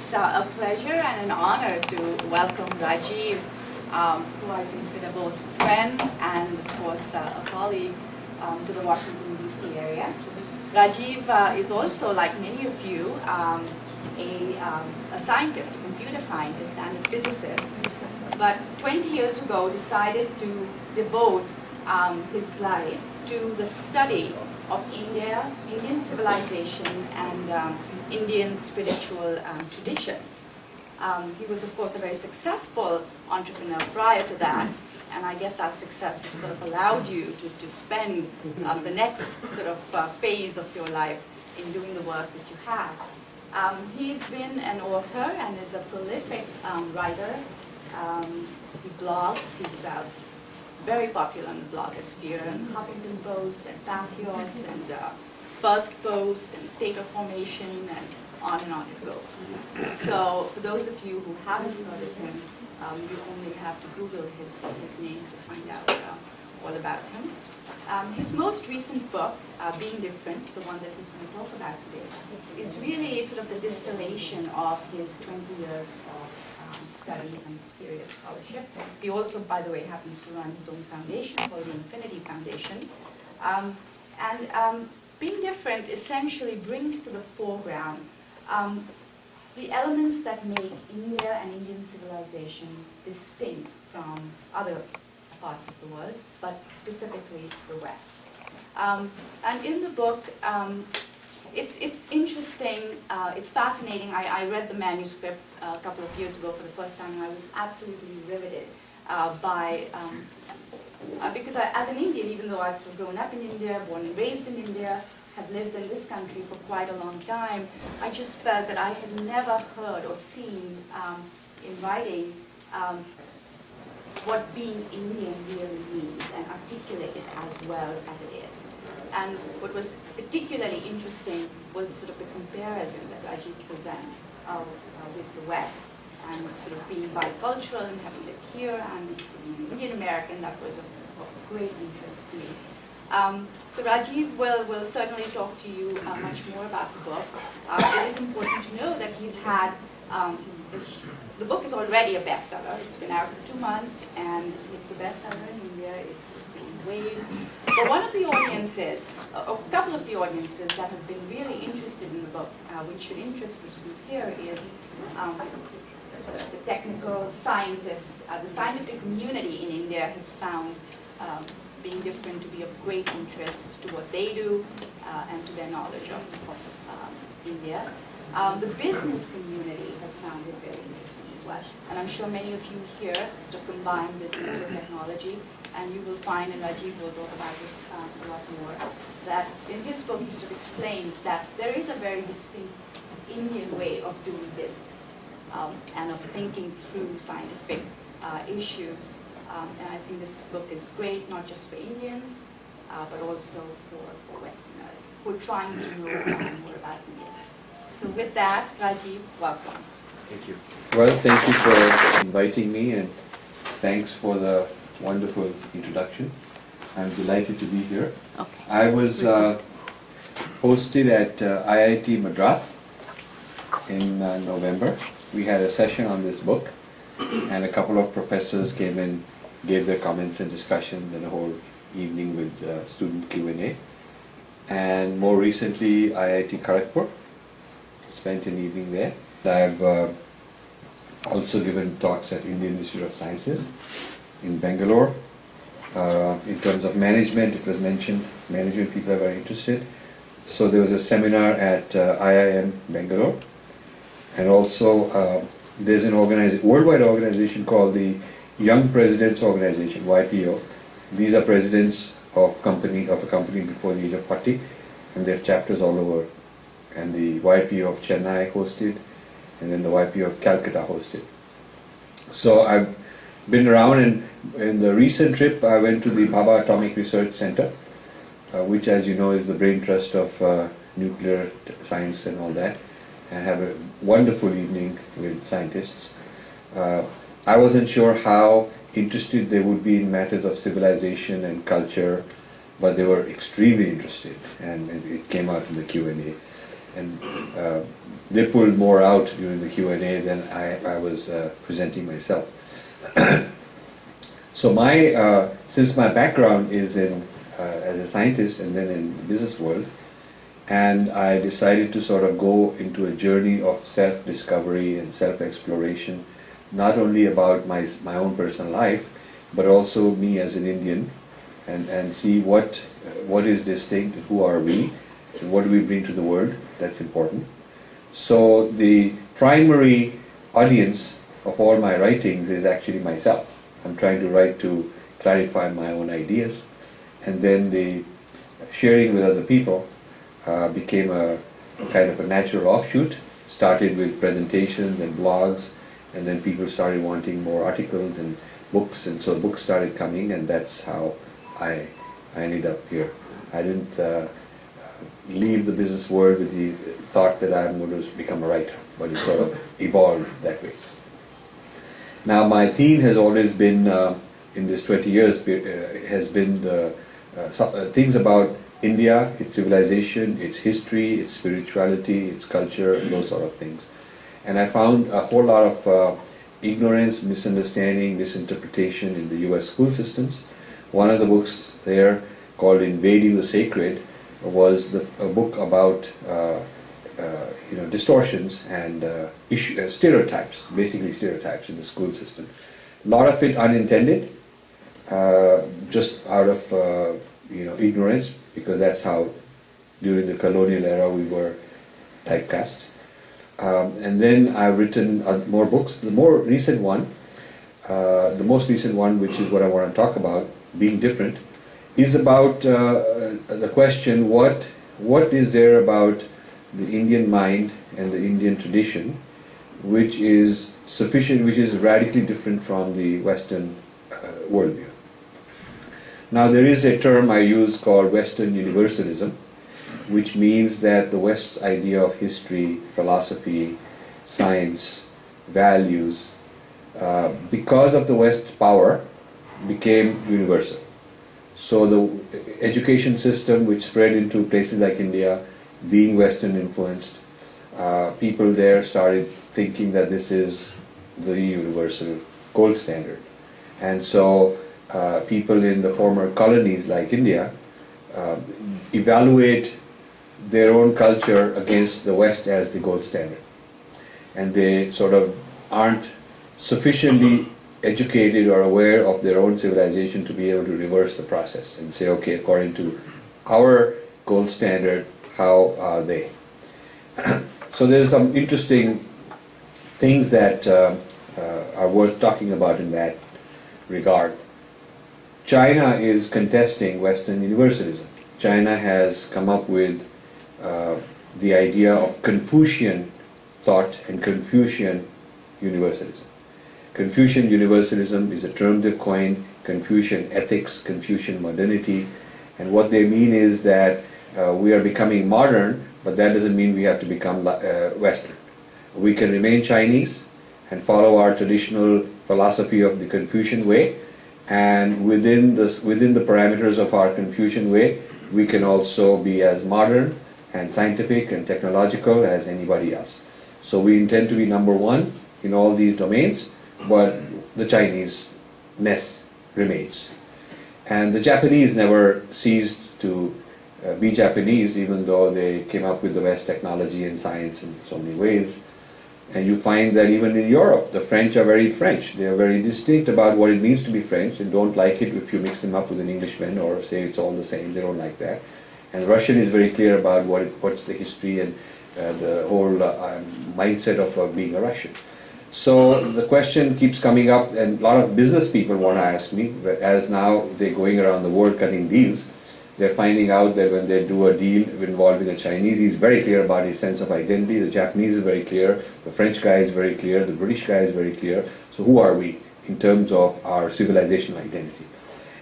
It's a pleasure and an honor to welcome Rajiv, who I consider both a friend and, of course, a colleague to the Washington, D.C. area. Rajiv is also, like many of you, a scientist, a computer scientist and a physicist, but 20 years ago decided to devote his life to the study of India, Indian civilization, and Indian spiritual traditions. He was, of course, a very successful entrepreneur prior to that, and I guess that success has sort of allowed you to spend the next sort of phase of your life in doing the work that you have. He's been an author and is a prolific writer. He blogs. He's very popular in the blogosphere, and Huffington Post, and Pathos, and First Post, and State of Formation, and on it goes. So for those of you who haven't heard of him, you only have to Google his name to find out all about him. His most recent book, Being Different, the one that he's going to talk about today, is really sort of the distillation of his 20 years of study and serious scholarship. He also, by the way, happens to run his own foundation called the Infinity Foundation. Being Different essentially brings to the foreground the elements that make India and Indian civilization distinct from other parts of the world, but specifically the West. And in the book, it's interesting, it's fascinating. I read the manuscript a couple of years ago for the first time, and I was absolutely riveted because as an Indian, even though I've sort of grown up in India, born and raised in India, have lived in this country for quite a long time, I just felt that I had never heard or seen in writing what being Indian really means and articulate it as well as it is. And what was particularly interesting was sort of the comparison that Rajiv presents with the West, and sort of being bicultural and having lived here and being Indian American. That was of great interest to me. So Rajiv will certainly talk to you much more about the book. It is important to know that he's had, the book is already a bestseller. It's been out for 2 months, and it's a bestseller in India. It's in waves. But one of the audiences, a couple of the audiences that have been really interested in the book, which should interest this group here, is the technical scientist. The scientific community in India has found Being Different to be of great interest to what they do and to their knowledge of India. The business community has found it very interesting as well. And I'm sure many of you here sort of combine business with technology, and you will find, and Rajiv will talk about this a lot more, that in his book he sort of explains that there is a very distinct Indian way of doing business and of thinking through scientific issues. And I think this book is great, not just for Indians, but also for Westerners who are trying to know more about India. So with that, Rajiv, welcome. Thank you. Well, thank you for inviting me, and thanks for the wonderful introduction. I'm delighted to be here. Okay. I was hosted at IIT Madras in November. We had a session on this book, and a couple of professors came in, gave their comments and discussions, and a whole evening with student Q&A. And more recently, IIT Kharagpur, spent an evening there. I've also given talks at Indian Institute of Sciences in Bangalore. In terms of management, it was mentioned, management people are very interested. So there was a seminar at IIM Bangalore, and also there's an worldwide organization called the Young Presidents Organization, YPO. These are presidents of a company before the age of 40, and they have chapters all over. And the YPO of Chennai hosted, and then the YPO of Calcutta hosted. So I've been around, and in the recent trip I went to the Bhabha Atomic Research Center, which, as you know, is the brain trust of nuclear science and all that, and have a wonderful evening with scientists. I wasn't sure how interested they would be in matters of civilization and culture, but they were extremely interested, and it came out in the Q&A. and they pulled more out during the Q&A than I was presenting myself. So since my background is as a scientist and then in the business world, and I decided to sort of go into a journey of self-discovery and self-exploration, not only about my own personal life, but also me as an Indian, and see what is distinct, who are we, and what do we bring to the world. That's important. So the primary audience of all my writings is actually myself. I'm trying to write to clarify my own ideas, and then the sharing with other people became a kind of a natural offshoot. Started with presentations and blogs, and then people started wanting more articles and books, and so books started coming, and that's how I ended up here. I didn't leave the business world with the thought that I'm going to become a writer, but it sort of evolved that way. Now my theme has always been, in this 20 years, has been the things about India, its civilization, its history, its spirituality, its culture, those sort of things. And I found a whole lot of ignorance, misunderstanding, misinterpretation in the US school systems. One of the books there, called Invading the Sacred, was a book about distortions and stereotypes, basically stereotypes in the school system. A lot of it unintended, just out of ignorance, because that's how during the colonial era we were typecast. And then I've written more books. The most recent one, which is what I want to talk about, Being Different, is about the question, what is there about the Indian mind and the Indian tradition which is radically different from the Western worldview. Now there is a term I use called Western universalism, which means that the West's idea of history, philosophy, science, values, because of the West's power, became universal. So the education system, which spread into places like India, being Western influenced, people there started thinking that this is the universal gold standard. And so people in the former colonies like India evaluate their own culture against the West as the gold standard. And they sort of aren't sufficiently educated or aware of their own civilization to be able to reverse the process and say, okay, according to our gold standard, how are they? So there's some interesting things that are worth talking about in that regard. China is contesting Western universalism. China has come up with the idea of Confucian thought and Confucian universalism. Confucian universalism is a term they've coined, Confucian ethics, Confucian modernity, and what they mean is that we are becoming modern, but that doesn't mean we have to become Western. We can remain Chinese and follow our traditional philosophy of the Confucian way, and within the parameters of our Confucian way, we can also be as modern and scientific and technological as anybody else. So we intend to be number one in all these domains, but the Chinese-ness remains. And the Japanese never ceased to be Japanese, even though they came up with the best technology and science in so many ways. And you find that even in Europe, the French are very French. They are very distinct about what it means to be French, and don't like it if you mix them up with an Englishman or say it's all the same. They don't like that. And Russian is very clear about what's the history and the whole mindset of being a Russian. So the question keeps coming up, and a lot of business people want to ask me, as now they're going around the world cutting deals, they're finding out that when they do a deal involving a Chinese, he's very clear about his sense of identity, the Japanese is very clear, the French guy is very clear, the British guy is very clear. So who are we in terms of our civilizational identity?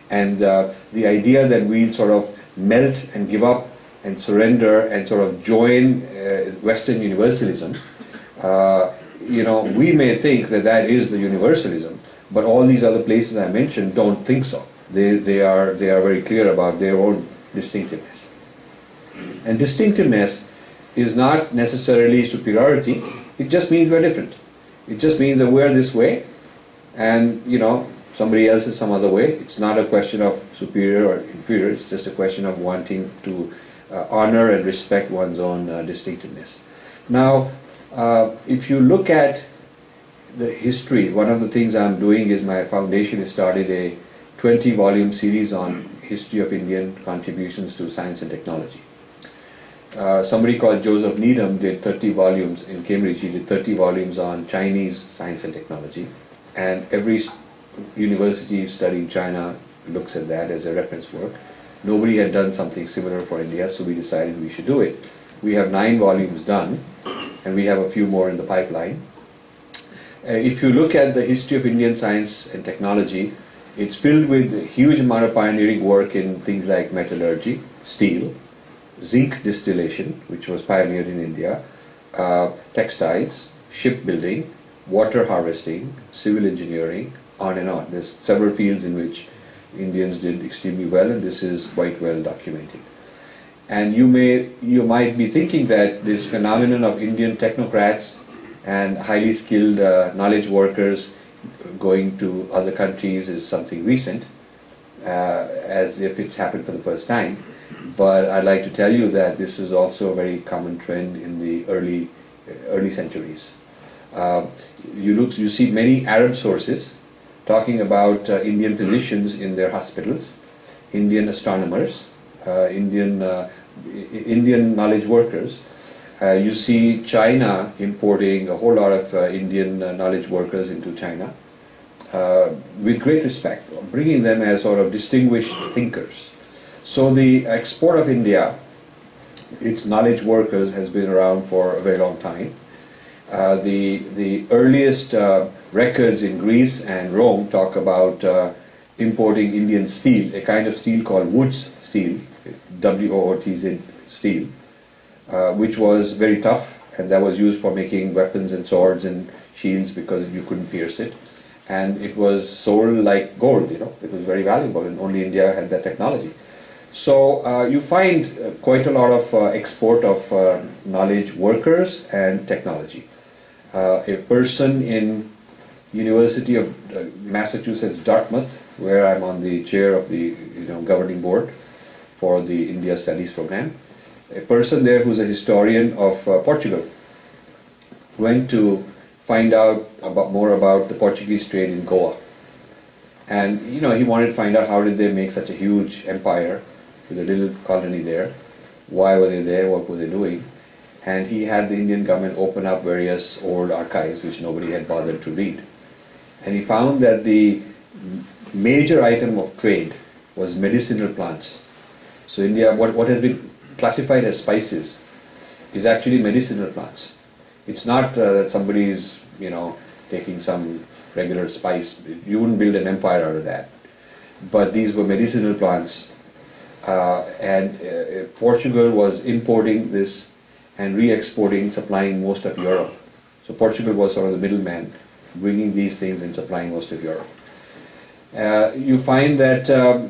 And the idea that we'll sort of melt and give up and surrender and sort of join Western universalism, we may think that that is the universalism, but all these other places I mentioned don't think so. They are very clear about their own distinctiveness. And distinctiveness is not necessarily superiority, it just means we're different. It just means that we're this way, and somebody else is some other way. It's not a question of superior or inferior, it's just a question of wanting to honor and respect one's own distinctiveness. Now, if you look at the history, one of the things I'm doing is my foundation has started a 20-volume series on history of Indian contributions to science and technology. Somebody called Joseph Needham did 30 volumes in Cambridge. He did 30 volumes on Chinese science and technology, and every university studying China looks at that as a reference work. Nobody had done something similar for India, so we decided we should do it. We have 9 volumes done, and we have a few more in the pipeline. If you look at the history of Indian science and technology, it's filled with a huge amount of pioneering work in things like metallurgy, steel, zinc distillation, which was pioneered in India, textiles, shipbuilding, water harvesting, civil engineering, on and on. There's several fields in which Indians did extremely well, and this is quite well documented. And you might be thinking that this phenomenon of Indian technocrats and highly skilled knowledge workers going to other countries is something recent, as if it's happened for the first time. But I'd like to tell you that this is also a very common trend in the early centuries. You see many Arab sources talking about Indian physicians in their hospitals, Indian astronomers, Indian knowledge workers. You see China importing a whole lot of Indian knowledge workers into China with great respect, bringing them as sort of distinguished thinkers. So the export of India, its knowledge workers, has been around for a very long time. The earliest records in Greece and Rome talk about importing Indian steel, a kind of steel called Wood's steel, W-O-O-T-Z steel, which was very tough, and that was used for making weapons and swords and shields because you couldn't pierce it. And it was sold like gold, it was very valuable, and only India had that technology. So you find quite a lot of export of knowledge workers and technology. A person in University of Massachusetts, Dartmouth, where I'm on the chair of the governing board for the India Studies program, a person there who's a historian of Portugal went to find out more about the Portuguese trade in Goa. And he wanted to find out how did they make such a huge empire with a little colony there, why were they there, what were they doing. And he had the Indian government open up various old archives which nobody had bothered to read. And he found that the major item of trade was medicinal plants. So India, what has been classified as spices is actually medicinal plants. It's not that somebody is, taking some regular spice. You wouldn't build an empire out of that. But these were medicinal plants. And Portugal was importing this and re-exporting, supplying most of Europe. So Portugal was sort of the middleman, bringing these things and supplying most of Europe. You find that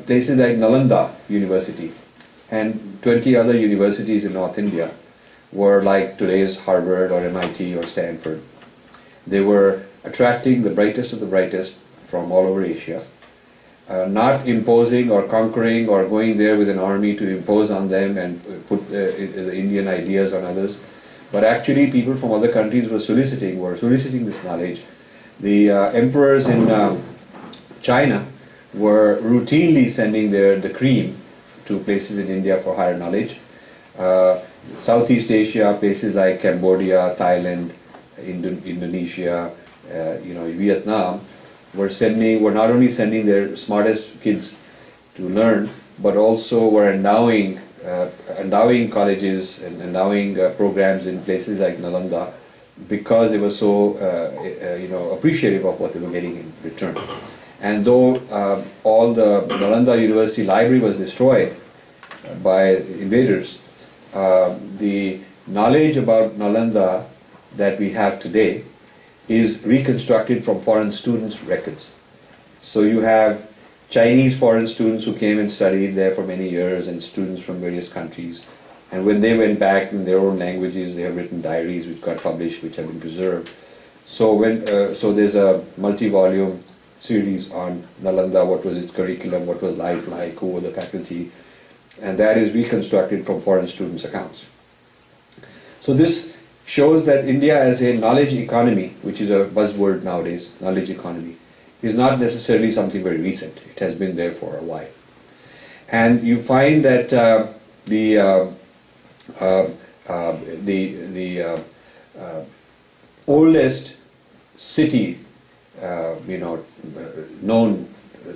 places like Nalanda University and 20 other universities in North India were like today's Harvard or MIT or Stanford. They were attracting the brightest of the brightest from all over Asia, not imposing or conquering or going there with an army to impose on them and put the Indian ideas on others, but actually people from other countries were soliciting this knowledge. The emperors in China were routinely sending the cream to places in India for higher knowledge. Southeast Asia, places like Cambodia, Thailand, Indonesia, Vietnam, were not only sending their smartest kids to learn, but also were endowing colleges and endowing programs in places like Nalanda because they were so appreciative of what they were getting in return. And though all the Nalanda University library was destroyed by invaders, the knowledge about Nalanda that we have today is reconstructed from foreign students' records. So you have Chinese foreign students who came and studied there for many years, and students from various countries, And when they went back in their own languages, they have written diaries which got published, which have been preserved. So so there's a multi-volume series on Nalanda, what was its curriculum, what was life like, who were the faculty, and that is reconstructed from foreign students' accounts. So this shows that India as a knowledge economy, which is a buzzword nowadays, knowledge economy, is not necessarily something very recent. It has been there for a while. And you find that the oldest city, known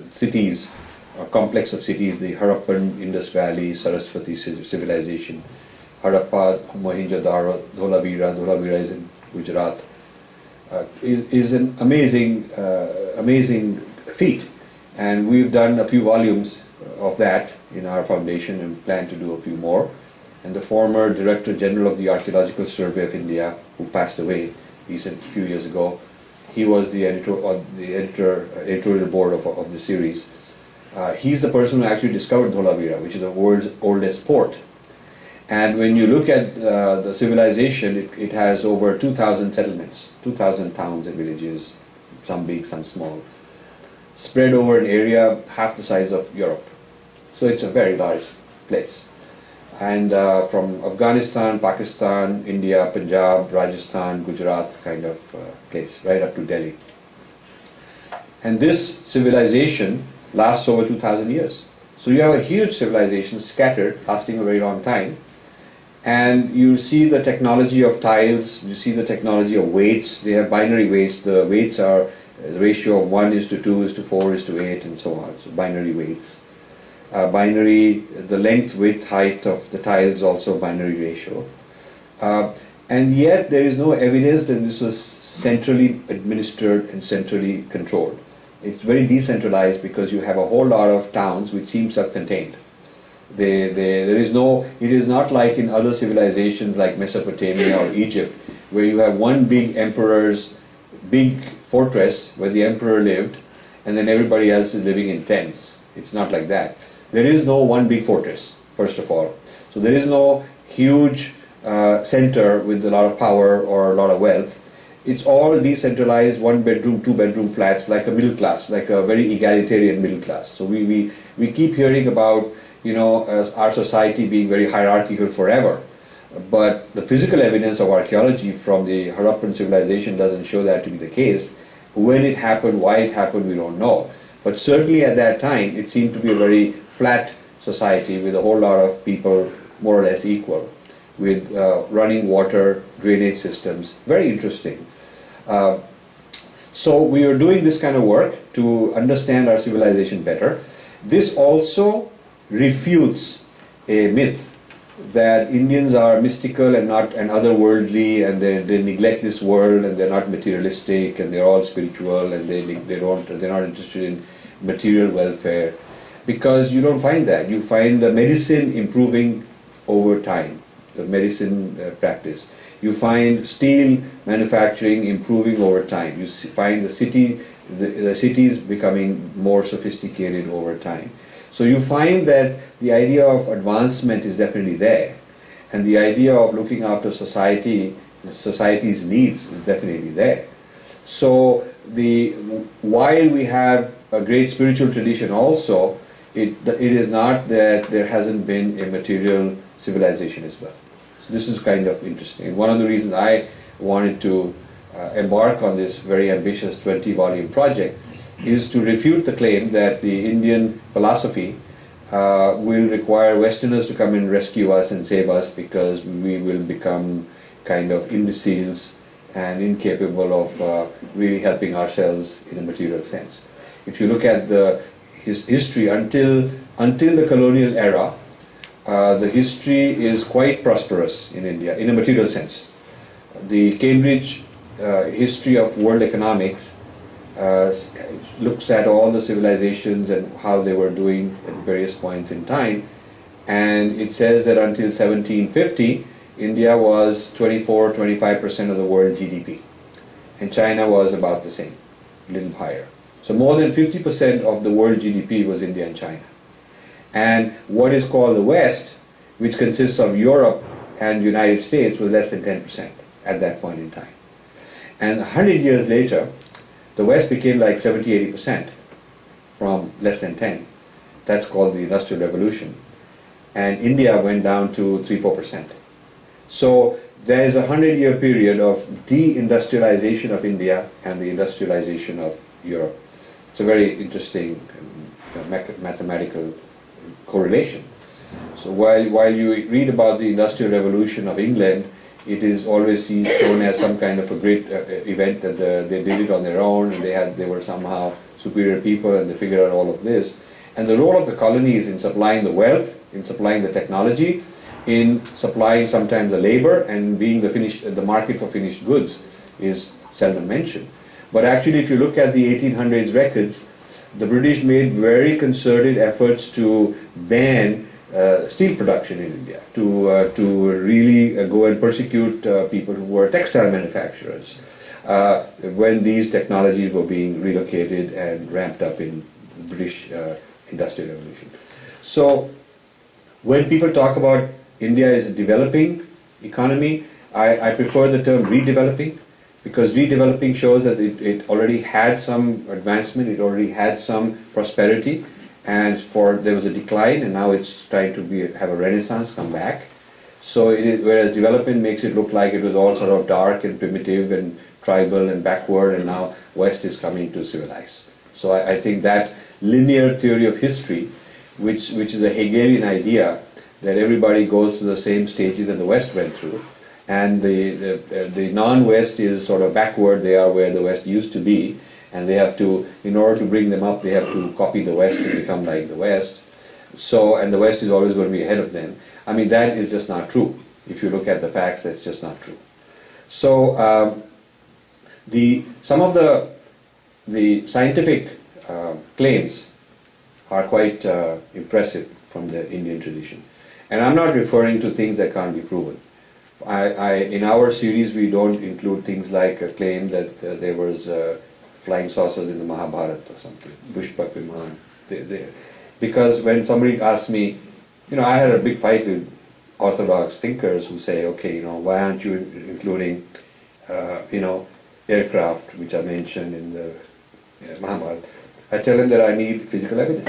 cities, or complex of cities, the Harappan, Indus Valley, Saraswati civilization, Harappa, Mohenjo-daro, Dholavira is in Gujarat, is an amazing feat. And we've done a few volumes of that in our foundation and plan to do a few more. And the former Director General of the Archaeological Survey of India, who passed away a few years ago, he was the editorial board of the series. He's the person who actually discovered Dholavira, which is the world's oldest port. And when you look at the civilization, it has over 2,000 settlements, 2,000 towns and villages, some big, some small, spread over an area half the size of Europe. So it's a very large place. And from Afghanistan, Pakistan, India, Punjab, Rajasthan, Gujarat kind of place, right up to Delhi. And this civilization lasts over 2,000 years. So you have a huge civilization scattered, lasting a very long time. And you see the technology of tiles, you see the technology of weights. They have binary weights. The weights are the ratio of 1:2:4:8 and so on. So binary weights. The length, width, height of the tiles also binary ratio. And yet there is no evidence that this was centrally administered and centrally controlled. It's very decentralized because you have a whole lot of towns which seem self-contained. It is not like in other civilizations like Mesopotamia or Egypt, where you have one big emperor's big fortress where the emperor lived, and then everybody else is living in tents. It's not like that. There is no one big fortress, first of all. So there is no huge center with a lot of power or a lot of wealth. It's all decentralized, one bedroom, two bedroom flats, like a middle class, like a very egalitarian middle class. So we keep hearing about our society being very hierarchical forever. But the physical evidence of archaeology from the Harappan civilization doesn't show that to be the case. When it happened, why it happened, we don't know. But certainly at that time, it seemed to be a very flat society with a whole lot of people more or less equal, with running water, drainage systems. Very interesting. So we are doing this kind of work to understand our civilization better. This also refutes a myth that Indians are mystical and otherworldly, and they neglect this world, and they're not materialistic, and they're all spiritual, and they're not interested in material welfare, because you don't find that. You find the medicine improving over time, the medicine practice. You find steel manufacturing improving over time. You find the cities becoming more sophisticated over time. So you find that the idea of advancement is definitely there, and the idea of looking after society's needs is definitely there. So while we have a great spiritual tradition also, it is not that there hasn't been a material civilization as well. So this is kind of interesting. And one of the reasons I wanted to embark on this very ambitious 20-volume project is to refute the claim that the Indian philosophy will require Westerners to come and rescue us and save us, because we will become kind of imbeciles and incapable of really helping ourselves in a material sense. If you look at his history until the colonial era, the history is quite prosperous in India in a material sense. The Cambridge history of world economics looks at all the civilizations and how they were doing at various points in time, and it says that until 1750 India was 24-25% of the world GDP, and China was about the same, a little higher. So more than 50% of the world GDP was India and China. And what is called the West which consists of Europe and United States, was less than 10% at that point in time. And 100 years later, the West became like 70-80% from less than 10. That's called the Industrial Revolution. And India went down to 3-4%. So there is a 100-year period of deindustrialization of India and the industrialization of Europe. It's a very interesting mathematical correlation. So while you read about the Industrial Revolution of England, it is always shown as some kind of a great event that they did it on their own, and they were somehow superior people and they figured out all of this. And the role of the colonies in supplying the wealth, in supplying the technology, in supplying sometimes the labor, and being the market for finished goods is seldom mentioned. But actually, if you look at the 1800s records, the British made very concerted efforts to ban steel production in India, to really go and persecute people who were textile manufacturers when these technologies were being relocated and ramped up in the British Industrial Revolution. So when people talk about India as a developing economy, I prefer the term redeveloping, because redeveloping shows that it already had some advancement, it already had some prosperity, and there was a decline, and now it's trying to have a renaissance, come back. So whereas development makes it look like it was all sort of dark and primitive and tribal and backward, and now West is coming to civilize. So I think that linear theory of history, which is a Hegelian idea, that everybody goes through the same stages that the West went through, and the non-West is sort of backward, they are where the West used to be, and they have to, in order to bring them up, they have to copy the West and become like the West. So, and the West is always going to be ahead of them. I mean, that is just not true. If you look at the facts, that's just not true. So, some of the scientific claims are quite impressive from the Indian tradition. And I'm not referring to things that can't be proven. In our series, we don't include things like a claim that there was flying saucers in the Mahabharata or something, Pushpak Viman. Because when somebody asks me, I had a big fight with orthodox thinkers who say, okay, why aren't you including, aircraft which are mentioned in the Mahabharata? I tell them that I need physical evidence.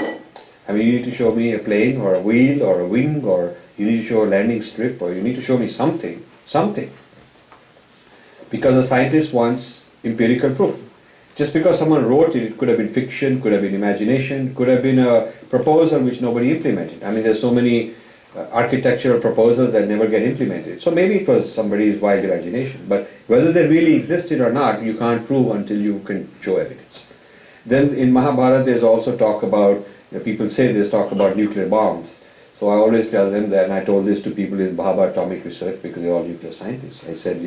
I mean, you need to show me a plane or a wheel or a wing, or you need to show a landing strip, or you need to show me something. Because a scientist wants empirical proof. Just because someone wrote it, it could have been fiction, could have been imagination, could have been a proposal which nobody implemented. I mean, there's so many architectural proposals that never get implemented. So maybe it was somebody's wild imagination. But whether they really existed or not, you can't prove until you can show evidence. Then in Mahabharata, there's also talk about, people say there's talk about nuclear bombs. So I always tell them that, and I told this to people in Bhabha Atomic Research, because they're all nuclear scientists. I said,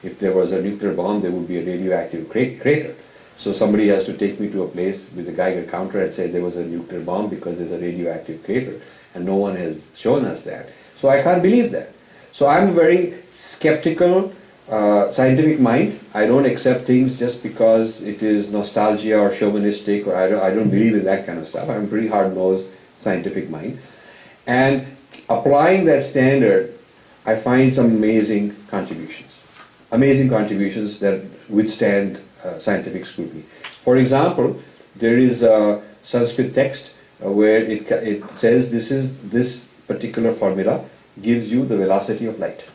if there was a nuclear bomb, there would be a radioactive crater. So somebody has to take me to a place with a Geiger counter and say there was a nuclear bomb because there's a radioactive crater. And no one has shown us that. So I can't believe that. So I'm a very skeptical, scientific mind. I don't accept things just because it is nostalgia or chauvinistic, or I don't believe in that kind of stuff. I'm a pretty hard-nosed scientific mind. And applying that standard, I find some amazing contributions that withstand scientific scrutiny. For example, there is a Sanskrit text where it says this particular formula gives you the velocity of light.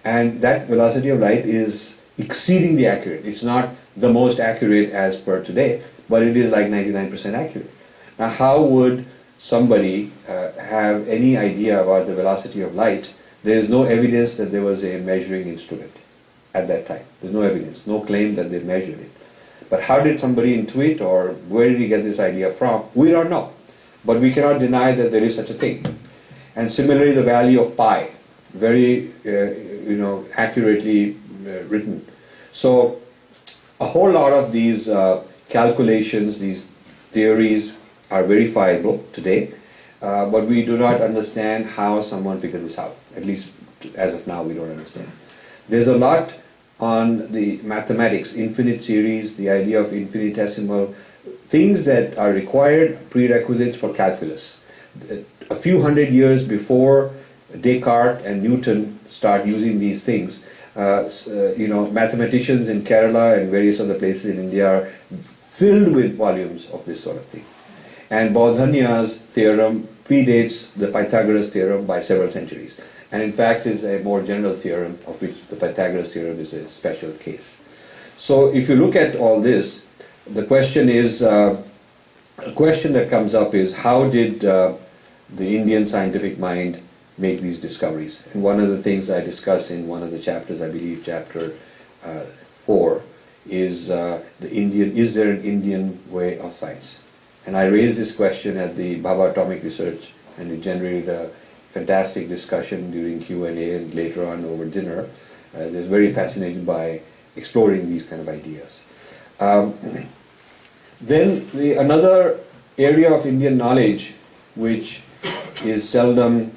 And that velocity of light is exceedingly accurate. It's not the most accurate as per today, but it is like 99% accurate. Now, how would somebody have any idea about the velocity of light? There is no evidence that there was a measuring instrument at that time. There's no evidence, no claim that they measured it. But how did somebody intuit, or where did he get this idea from? We don't know. But we cannot deny that there is such a thing. And similarly, the value of pi, very accurately written. So a whole lot of these calculations, these theories are verifiable today, but we do not understand how someone figured this out. At least as of now, we don't understand. There's a lot on the mathematics, infinite series, the idea of infinitesimal, things that are required prerequisites for calculus. A few hundred years before Descartes and Newton start using these things, mathematicians in Kerala and various other places in India are filled with volumes of this sort of thing. And Bodhanya's theorem predates the Pythagoras theorem by several centuries, and in fact is a more general theorem, of which the Pythagoras theorem is a special case. So if you look at all this, the question is, a question that comes up is, how did the Indian scientific mind make these discoveries? And one of the things I discuss in one of the chapters, I believe chapter 4, is is there an Indian way of science? And I raised this question at the Bhabha Atomic Research, and it generated a fantastic discussion during Q&A and later on over dinner. They were very fascinated by exploring these kind of ideas. Then another area of Indian knowledge which is seldom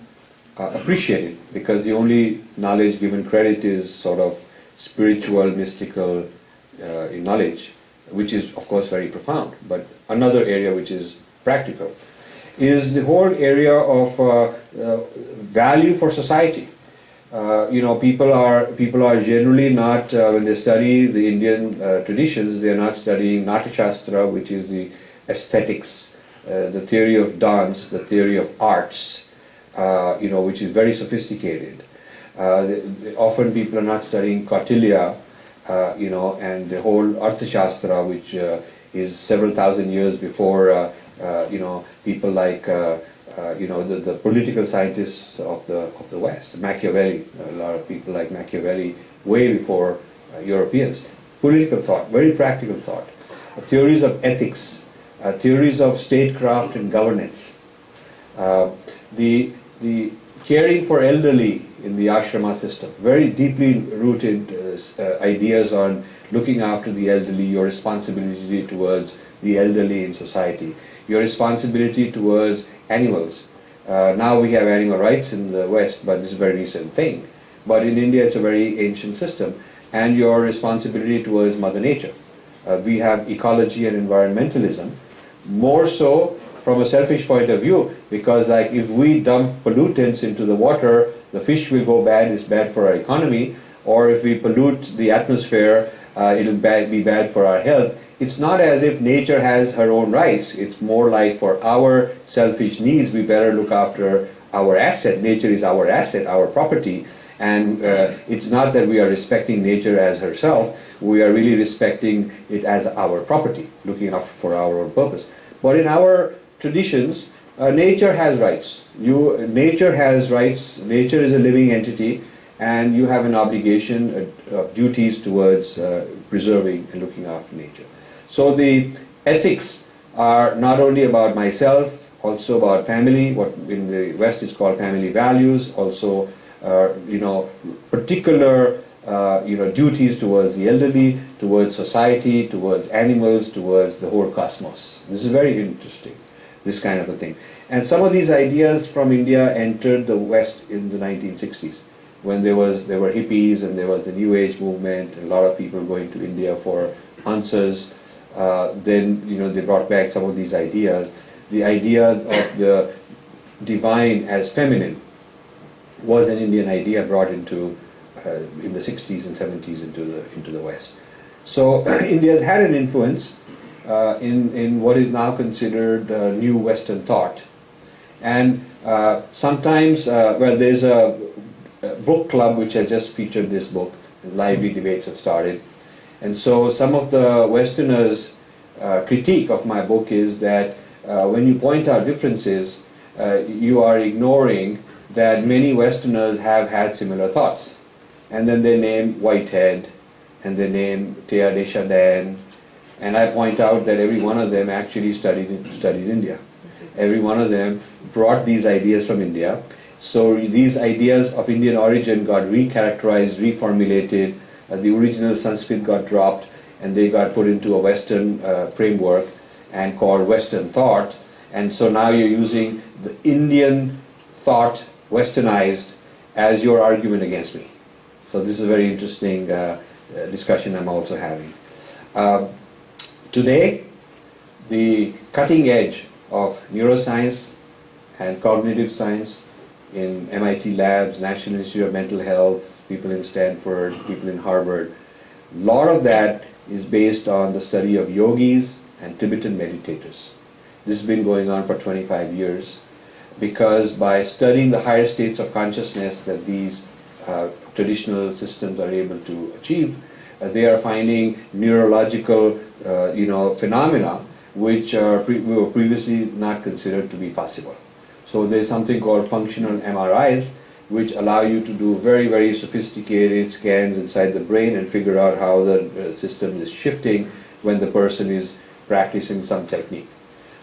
appreciated, because the only knowledge given credit is sort of spiritual, mystical knowledge, which is of course very profound, but another area which is practical is the whole area of value for society. People are generally not, when they study the Indian traditions, they are not studying Natyashastra, which is the aesthetics, the theory of dance, the theory of arts, which is very sophisticated. Often people are not studying Kautilya, and the whole Arthashastra, which is several thousand years before, people like, the political scientists of the West, Machiavelli, a lot of people like Machiavelli, way before Europeans. Political thought, very practical thought. Theories of ethics, theories of statecraft and governance. The caring for elderly in the ashrama system, very deeply rooted ideas on looking after the elderly, your responsibility towards the elderly in society, your responsibility towards animals. Now we have animal rights in the West, but this is a very recent thing. But in India it's a very ancient system. And your responsibility towards Mother Nature. We have ecology and environmentalism, more so from a selfish point of view, because like if we dump pollutants into the water, the fish will go bad, it's bad for our economy, or if we pollute the atmosphere, it'll be bad for our health. It's not as if nature has her own rights, it's more like for our selfish needs, we better look after our asset. Nature is our asset, our property, and it's not that we are respecting nature as herself, we are really respecting it as our property, looking after for our own purpose. But in our traditions, nature has rights. Nature has rights, nature is a living entity, and you have an obligation of duties towards preserving and looking after nature. So the ethics are not only about myself, also about family, what in the West is called family values, also particular duties towards the elderly, towards society, towards animals, towards the whole cosmos. This is very interesting, this kind of a thing. And some of these ideas from India entered the West in the 1960s, when there were hippies and there was the New Age movement, and a lot of people going to India for answers. Then they brought back some of these ideas. The idea of the divine as feminine was an Indian idea brought into in the 60s and 70s into the West. So India has had an influence in what is now considered new Western thought. And sometimes, there's a book club which has just featured this book. Lively debates have started. And so some of the Westerners' critique of my book is that when you point out differences, you are ignoring that many Westerners have had similar thoughts. And then they name Whitehead, and they name Thea Deschamps, and I point out that every one of them actually studied India. Every one of them brought these ideas from India. So these ideas of Indian origin got recharacterized, reformulated, the original Sanskrit got dropped, and they got put into a Western framework and called Western thought. And so now you're using the Indian thought, Westernized, as your argument against me. So this is a very interesting discussion I'm also having. Today, the cutting edge of neuroscience and cognitive science in MIT labs, National Institute of Mental Health, people in Stanford, people in Harvard. A lot of that is based on the study of yogis and Tibetan meditators. This has been going on for 25 years because by studying the higher states of consciousness that these traditional systems are able to achieve, they are finding neurological phenomena which were previously not considered to be possible. So there's something called functional MRIs which allow you to do very, very sophisticated scans inside the brain and figure out how the system is shifting when the person is practicing some technique.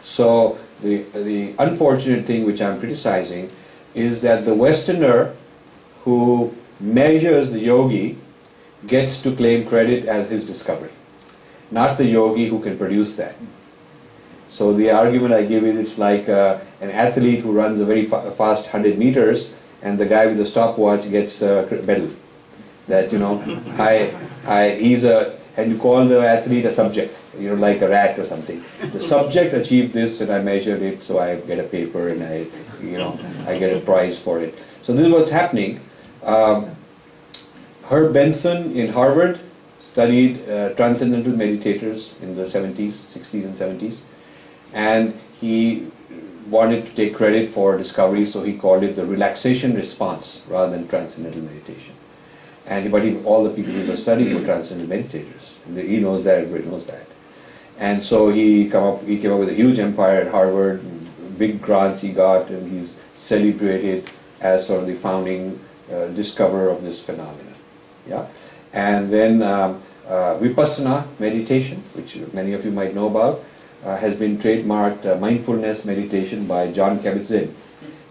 So the unfortunate thing which I'm criticizing is that the Westerner who measures the yogi gets to claim credit as his discovery, not the yogi who can produce that. So the argument I give is it's like an athlete who runs a very fast 100 meters and the guy with the stopwatch gets a medal. That, and you call the athlete a subject, like a rat or something. The subject achieved this and I measured it, so I get a paper and I get a prize for it. So this is what's happening. Herb Benson in Harvard studied transcendental meditators in the 70s, 60s and 70s. And he wanted to take credit for discovery, so he called it the relaxation response rather than transcendental meditation. All the people who were studying were transcendental meditators. And he knows that, everybody knows that. And so he came up with a huge empire at Harvard, big grants he got, and he's celebrated as sort of the founding discoverer of this phenomenon. Yeah? And then Vipassana meditation, which many of you might know about, has been trademarked mindfulness meditation by John Kabat-Zinn.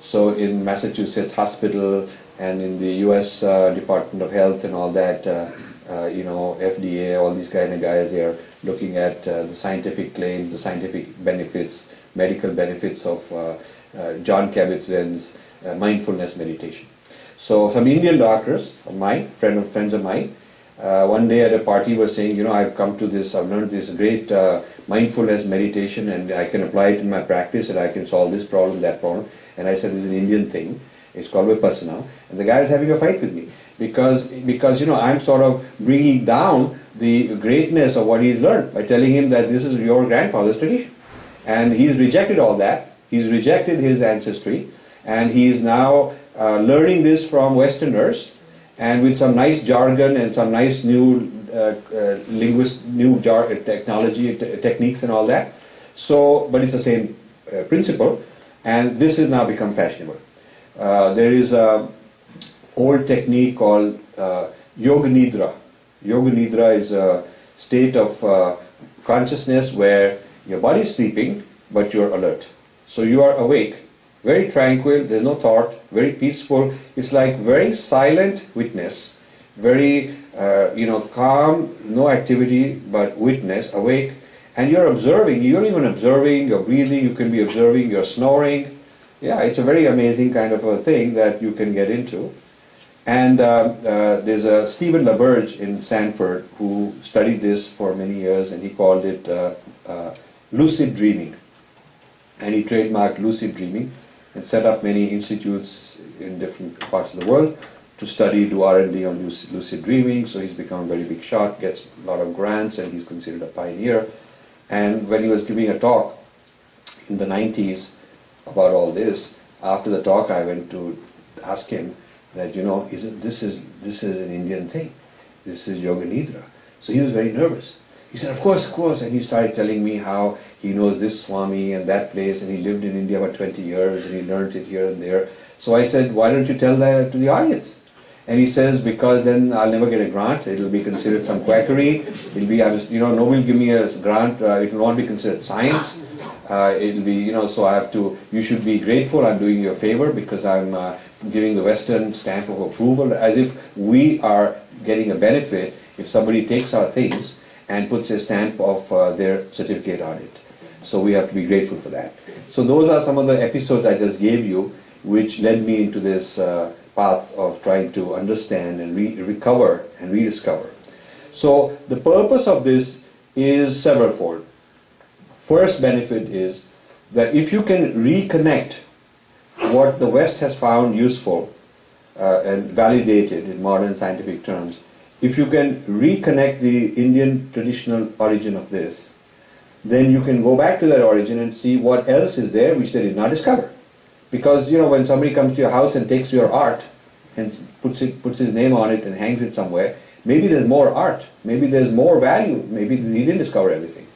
So in Massachusetts Hospital and in the US Department of Health and all that, FDA, all these kind of guys, they are looking at the scientific claims, the scientific benefits, medical benefits of John Kabat-Zinn's mindfulness meditation. So some Indian doctors of mine, friends of mine, one day at a party was saying, I've learned this great mindfulness meditation and I can apply it in my practice and I can solve this problem, that problem. And I said, this is an Indian thing. It's called Vipassana. And the guy is having a fight with me because I'm sort of bringing down the greatness of what he's learned by telling him that this is your grandfather's tradition. And he's rejected all that. He's rejected his ancestry. And he's now learning this from Westerners, and with some nice jargon and some nice new technology, techniques and all that. So, but it's the same principle, and this has now become fashionable. There is an old technique called Yoga Nidra. Yoga Nidra is a state of consciousness where your body is sleeping, but you're alert. So you are awake, very tranquil, there's no thought, very peaceful. It's like very silent witness, very calm, no activity, but witness, awake. And you're observing, you're even observing your breathing, you can be observing your snoring. Yeah, it's a very amazing kind of a thing that you can get into. And there's a Stephen LaBerge in Stanford who studied this for many years, and he called it lucid dreaming. And he trademarked lucid dreaming and set up many institutes in different parts of the world to do R&D on lucid dreaming. So he's become a very big shot, gets a lot of grants, and he's considered a pioneer. And when he was giving a talk in the 90s about all this, after the talk I went to ask him that, this is an Indian thing. This is Yoga Nidra. So he was very nervous. He said, of course, and he started telling me how he knows this Swami and that place, and he lived in India about 20 years, and he learned it here and there. So I said, why don't you tell that to the audience? And he says, because then I'll never get a grant, it'll be considered some quackery, it'll be, nobody will give me a grant, it will not be considered science, it'll be, so I have to, you should be grateful, I'm doing you a favor because I'm giving the Western stamp of approval, as if we are getting a benefit if somebody takes our things and puts a stamp of their certificate on it. So we have to be grateful for that. So those are some of the episodes I just gave you, which led me into this path of trying to understand and recover and rediscover. So the purpose of this is severalfold. First benefit is that if you can reconnect what the West has found useful and validated in modern scientific terms, if you can reconnect the Indian traditional origin of this, then you can go back to that origin and see what else is there which they did not discover. Because, you know, when somebody comes to your house and takes your art and puts his name on it and hangs it somewhere, maybe there's more art, maybe there's more value, maybe he didn't discover everything.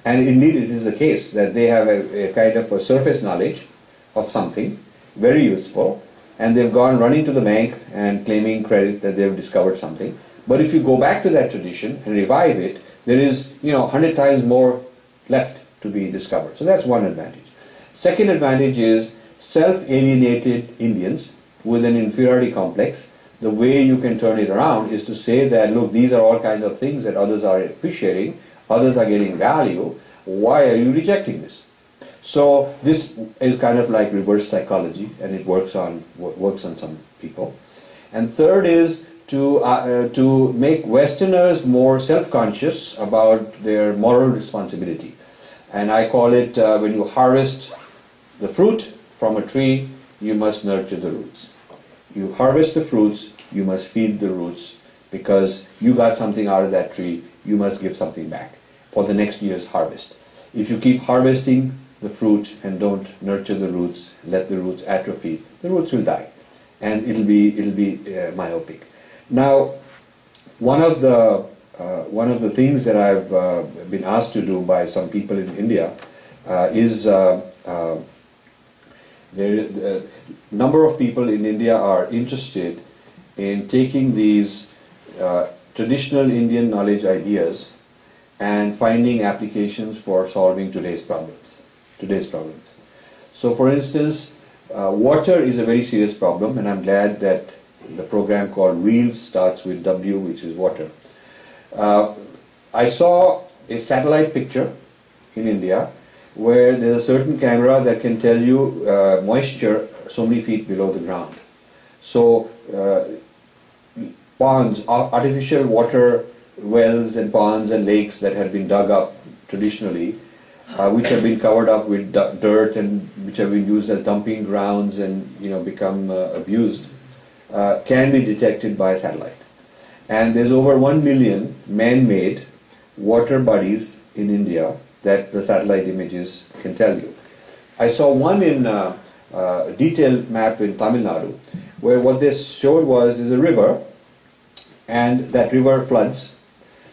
And indeed it is the case that they have a kind of a surface knowledge of something, very useful, and they've gone running to the bank and claiming credit that they've discovered something. But if you go back to that tradition and revive it, there is, you know, 100 times more left to be discovered. So that's one advantage. Second advantage is self-alienated Indians with an inferiority complex. The way you can turn it around is to say that, look, these are all kinds of things that others are appreciating, others are getting value, why are you rejecting this? So this is kind of like reverse psychology, and it works on some people. And third is to make Westerners more self-conscious about their moral responsibility. And I call it, when you harvest the fruit from a tree, you must nurture the roots. You harvest the fruits, you must feed the roots, because you got something out of that tree, you must give something back for the next year's harvest. If you keep harvesting the fruit and don't nurture the roots, let the roots atrophy, the roots will die, and it'll be myopic. Now, one of the things that I've been asked to do by some people in India is a number of people in India are interested in taking these traditional Indian knowledge ideas and finding applications for solving today's problems. So, for instance, water is a very serious problem, and I'm glad that the program called Wheels starts with W, which is water. I saw a satellite picture in India where there's a certain camera that can tell you moisture so many feet below the ground. So ponds, artificial water wells and ponds and lakes that had been dug up traditionally, which have been covered up with dirt and which have been used as dumping grounds and, you know, become abused, can be detected by satellite. And there's over 1 million man-made water bodies in India that the satellite images can tell you. I saw one in a detailed map in Tamil Nadu, where what they showed was there's a river, and that river floods.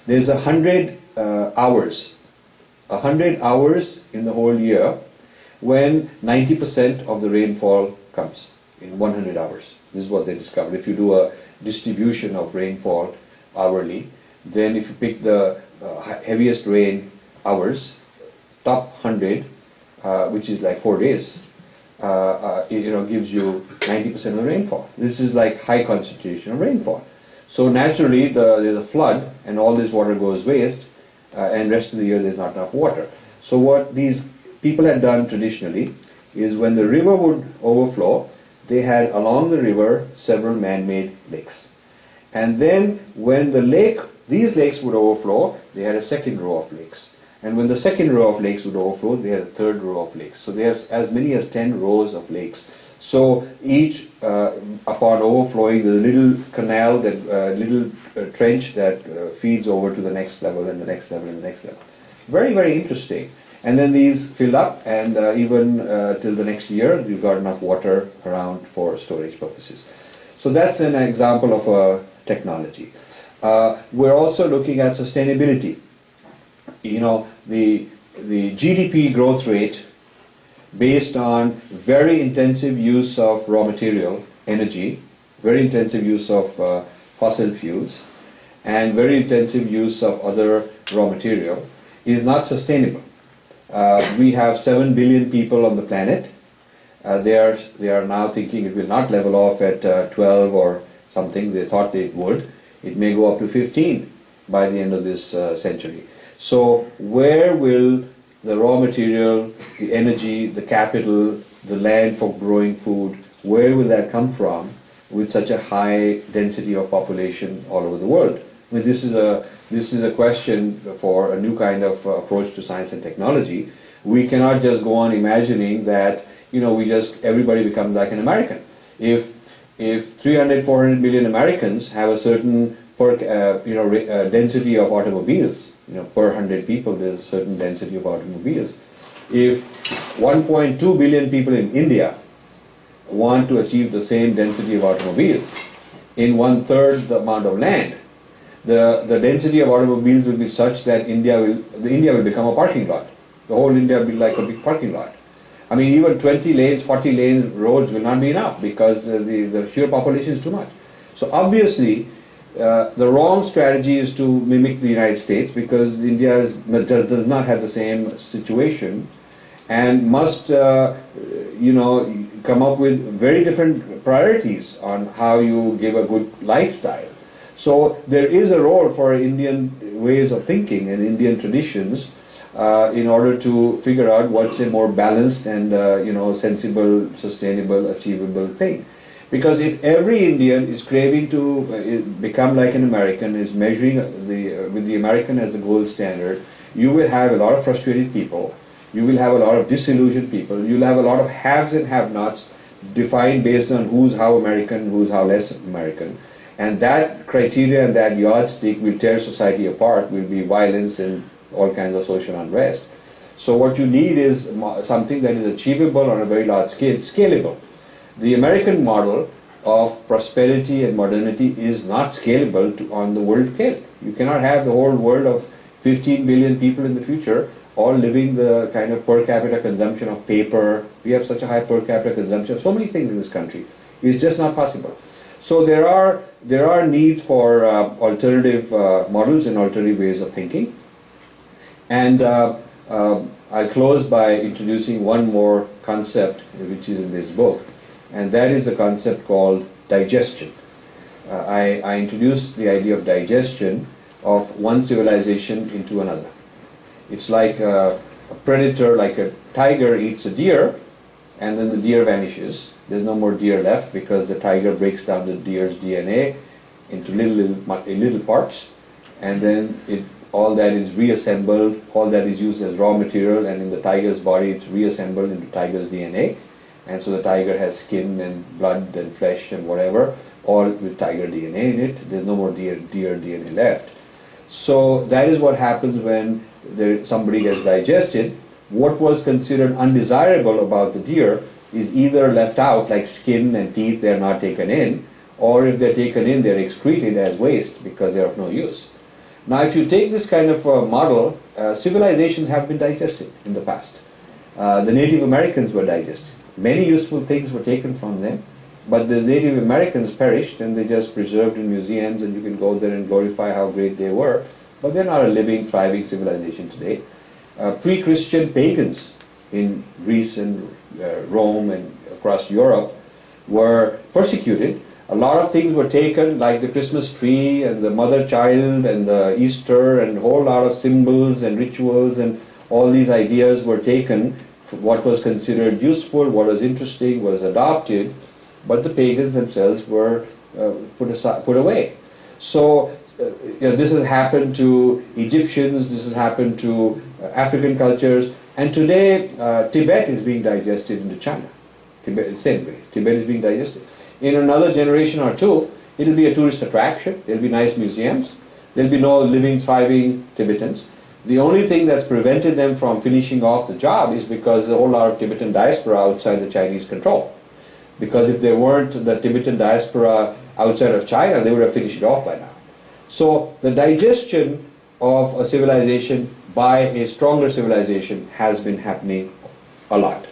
There's 100 hours in the whole year when 90% of the rainfall comes in 100 hours. This is what they discovered. If you do a distribution of rainfall hourly, then if you pick the heaviest rain hours, top 100, which is like 4 days, gives you 90% of the rainfall. This is like high concentration of rainfall. So naturally, there's a flood, and all this water goes waste, and rest of the year there's not enough water. So what these people had done traditionally is when the river would overflow, they had along the river several man-made lakes. And then when these lakes would overflow, they had a second row of lakes. And when the second row of lakes would overflow, they had a third row of lakes. So they have as many as 10 rows of lakes. So each, upon overflowing, there's a little canal, little trench that feeds over to the next level and the next level and the next level. Very, very interesting. And then these fill up, and even till the next year, you've got enough water around for storage purposes. So that's an example of a technology. We're also looking at sustainability. You know, the GDP growth rate based on very intensive use of raw material, energy, very intensive use of fossil fuels, and very intensive use of other raw material is not sustainable. We have 7 billion people on the planet. They are now thinking it will not level off at 12 or something. They thought it would. It may go up to 15 by the end of this century. So where will the raw material, the energy, the capital, the land for growing food, where will that come from with such a high density of population all over the world? I mean, this is a question for a new kind of approach to science and technology. We cannot just go on imagining that everybody becomes like an American. If 300, 400 million Americans have a certain density of automobiles, per 100 people there's a certain density of automobiles. If 1.2 billion people in India want to achieve the same density of automobiles in 1/3 the amount of land, the density of automobiles will be such that India will become a parking lot. The whole India will be like a big parking lot. I mean, even 20 lanes, 40 lanes roads will not be enough because the sheer population is too much. So obviously, the wrong strategy is to mimic the United States, because India does not have the same situation and must, come up with very different priorities on how you give a good lifestyle. So there is a role for Indian ways of thinking and Indian traditions in order to figure out what's a more balanced and sensible, sustainable, achievable thing. Because if every Indian is craving to become like an American, is measuring with the American as the gold standard, you will have a lot of frustrated people, you will have a lot of disillusioned people, you'll have a lot of haves and have-nots defined based on who's how American, who's how less American. And that criteria and that yardstick will tear society apart, will be violence and all kinds of social unrest. So what you need is something that is achievable on a very large scale, scalable. The American model of prosperity and modernity is not scalable on the world scale. You cannot have the whole world of 15 billion people in the future all living the kind of per capita consumption of paper. We have such a high per capita consumption of so many things in this country. It's just not possible. So there are needs for alternative models and alternative ways of thinking. And I'll close by introducing one more concept which is in this book, and that is the concept called digestion. I introduced the idea of digestion of one civilization into another. It's like a predator, like a tiger eats a deer, and then the deer vanishes. There's no more deer left because the tiger breaks down the deer's DNA into little parts, and then all that is reassembled, all that is used as raw material, and in the tiger's body it's reassembled into tiger's DNA. And so the tiger has skin and blood and flesh and whatever, all with tiger DNA in it. There's no more deer DNA left. So that is what happens when somebody gets digested. What was considered undesirable about the deer is either left out, like skin and teeth, they're not taken in, or if they're taken in, they're excreted as waste because they're of no use. Now, if you take this kind of model, civilizations have been digested in the past. The Native Americans were digested. Many useful things were taken from them, but the Native Americans perished and they just preserved in museums, and you can go there and glorify how great they were, but they're not a living, thriving civilization today. Pre-Christian pagans in Greece and Rome and across Europe were persecuted. A lot of things were taken, like the Christmas tree and the mother child and the Easter, and a whole lot of symbols and rituals, and all these ideas were taken. What was considered useful, what was interesting, was adopted, but the pagans themselves were put away. So this has happened to Egyptians, this has happened to African cultures, and today Tibet is being digested into China. Same way, Tibet is being digested. In another generation or two, it will be a tourist attraction, there will be nice museums, there will be no living, thriving Tibetans. The only thing that's prevented them from finishing off the job is because there's a whole lot of Tibetan diaspora outside the Chinese control. Because if there weren't the Tibetan diaspora outside of China, they would have finished it off by now. So the digestion of a civilization by a stronger civilization has been happening a lot.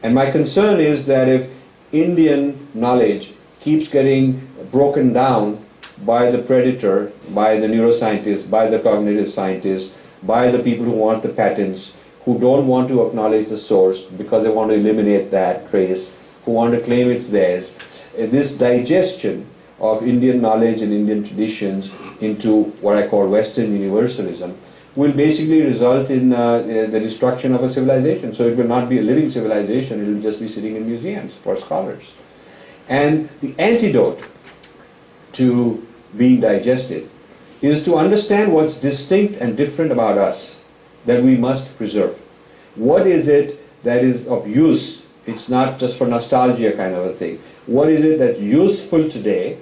And my concern is that if Indian knowledge keeps getting broken down by the predator, by the neuroscientists, by the cognitive scientists, by the people who want the patents, who don't want to acknowledge the source because they want to eliminate that trace, who want to claim it's theirs. This digestion of Indian knowledge and Indian traditions into what I call Western universalism will basically result in the destruction of a civilization. So it will not be a living civilization, it will just be sitting in museums for scholars. And the antidote to being digested is to understand what's distinct and different about us that we must preserve. What is it that is of use It's not just for nostalgia kind of a thing. What is it that's useful today,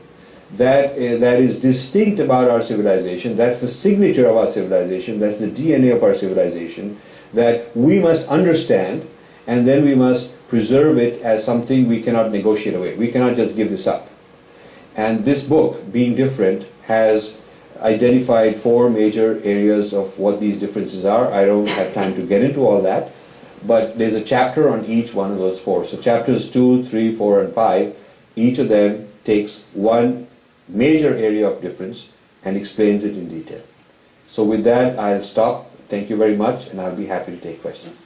that is distinct about our civilization, that's the signature of our civilization, that's the DNA of our civilization, that we must understand, and then we must preserve it as something we cannot negotiate away. We cannot just give this up. And this book, being different, has identified 4 major areas of what these differences are. I don't have time to get into all that, but there's a chapter on each one of those 4. So chapters 2, 3, 4, and 5, each of them takes one major area of difference and explains it in detail. So with that, I'll stop. Thank you very much, and I'll be happy to take questions.